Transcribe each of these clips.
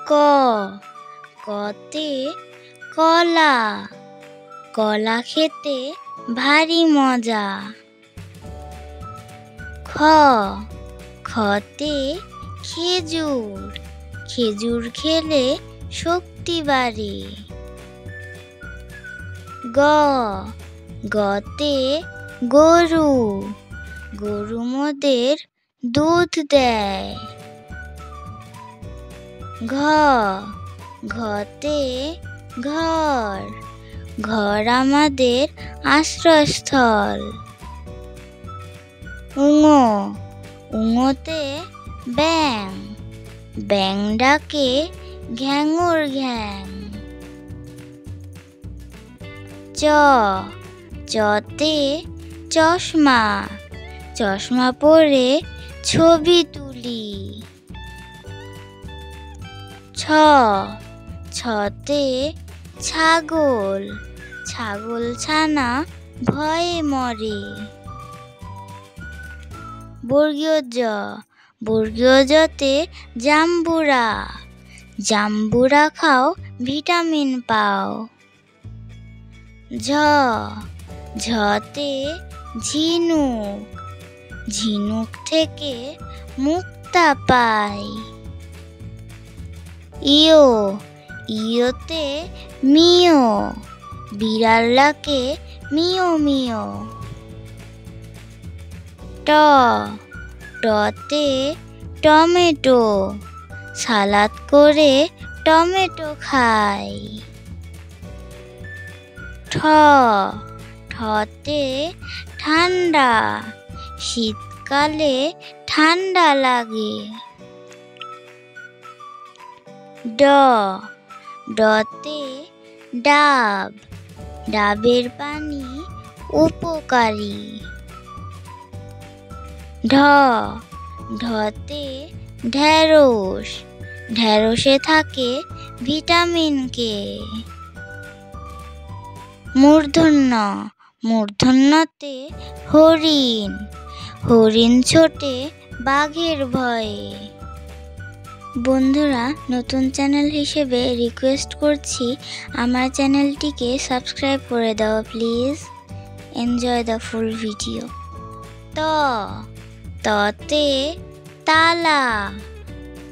ক, কতে কলা, কলা খেতে ভারী মজা। খ, খতে খেজুর, খেজুর খেলে শক্তি বাড়ে। গ, গতে গরু, গরু মোদের দুধ দেয়। ঘ, ঘতে ঘর, ঘর আমাদের আশ্রয়স্থল। ঙ, ঙতে ব্যাঙ, ব্যাঙ ডাকে ঘ্যাঙুর ঘ্যাং। চ, চতে চশমা, চশমা পরে ছবি তুলি। ছ, ছতে ছাগল, ছাগল ছানা ভয়ে মরে। বর্গীয় জ, বর্গীয় জতে জাম্বুরা, জাম্বুরা খাও ভিটামিন পাও। ঝ, ঝতে ঝিনুক, ঝিনুক থেকে মুক্তা পাই। ইয়, ইয়তে মিয়, বিড়াল ডাকে মিয় মিয়। ট, টতে টমেটো, সালাদ করে টমেটো খাই। ঠ, ঠতে ঠান্ডা, শীতকালে ঠান্ডা লাগে। ড, ডতে ডাব, ডাবের পানি উপকারী। ঢ, ঢতে ঢেঁড়স, ঢেঁড়সে থাকে ভিটামিন কে। মূর্ধন্য, মূর্ধন্যতে হরিণ, হরিণ ছোটে বাঘের ভয়ে। বন্ধুরা, নতুন চ্যানেল হিসেবে রিকোয়েস্ট করছি আমার চ্যানেলটিকে সাবস্ক্রাইব করে দাও please. Enjoy the full video. ত, ততে তালা,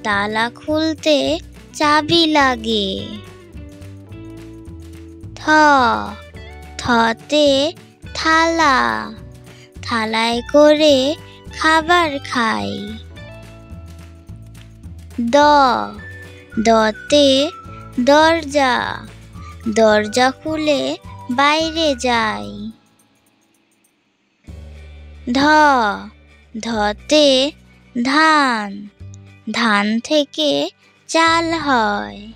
তালা খুলতে চাবি লাগে। থ, থতে থালা, থালায় করে খাবার খাই। দ, দতে দরজা, দরজা খুলে বাইরে যাই। ধ, ধতে ধান, ধান থেকে চাল হয়।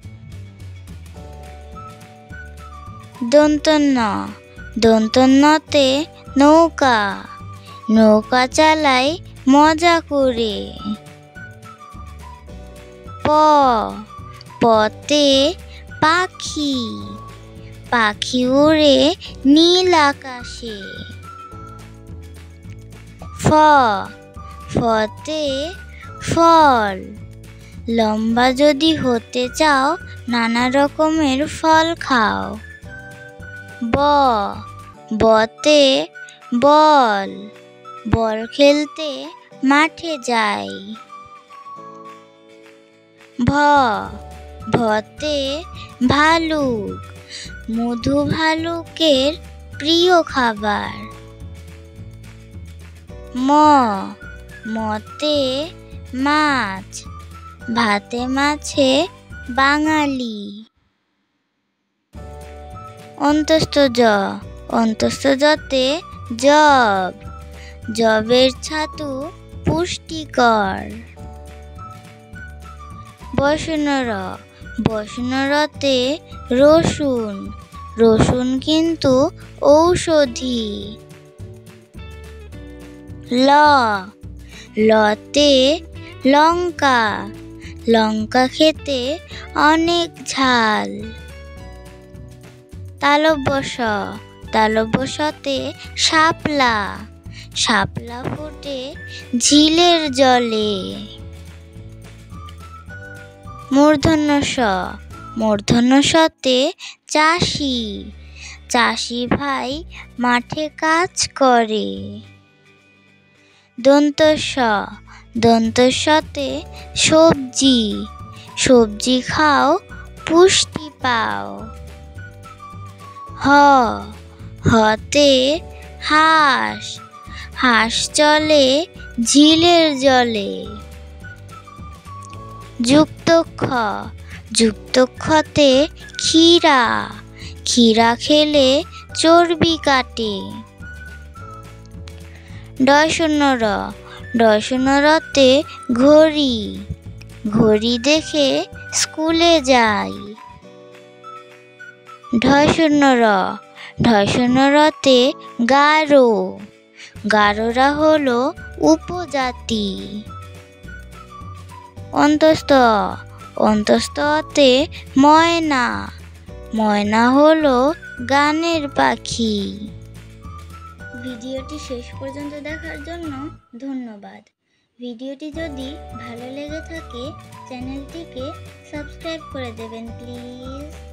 দন্তন্য, দন্তন্যতে নৌকা, নৌকা চালাই মজা করে। প, পতে পাখি, পাখি উড়ে নীল আকাশে। ফ, ফতে ফল, লম্বা যদি হতে চাও নানা রকমের ফল খাও। ব, বতে বল, বল খেলতে মাঠে যাই। ভ, ভতে ভালুক, মধু ভালুকের প্রিয় খাবার। ম, মতে মাছ, ভাতে মাছে বাঙালি। অন্তস্থ জ, অন্তস্থ জতে জব, জবের ছাতু পুষ্টিকর। বসন র, বসন রতে রসুন, রসুন কিন্তু ঔষধি। ল, লতে লঙ্কা, লঙ্কা খেতে অনেক ঝাল। তালব্য স, তালব্য সতে শাপলা, শাপলা ফোটে ঝিলের জলে। মূর্ধন্য ষ, মূর্ধন্য শতে চাষি, চাষি ভাই মাঠে কাজ করে। দন্ত স, দন্ত সতে সবজি, সবজি খাও পুষ্টি পাও। হ, হতে হাঁস, হাঁস চলে ঝিলের জলে। যুক্ত খ, যুক্ত খতে ক্ষীরা, ক্ষীরা খেলে চর্বি কাটে। ডয় শূন্য র, ডয় শূন্য রতে ঘড়ি, ঘড়ি দেখে স্কুলে যাই। ঢয় শূন্য র, ঢয় শূন্য রতে গারো, গারোরা হলো উপজাতি। অন্তস্থ, অন্তস্থতে ময়না, ময়না হলো গানের পাখি। ভিডিওটি শেষ পর্যন্ত দেখার জন্য ধন্যবাদ। ভিডিওটি যদি ভালো লেগে থাকে চ্যানেলটিকে সাবস্ক্রাইব করে দেবেন প্লিজ।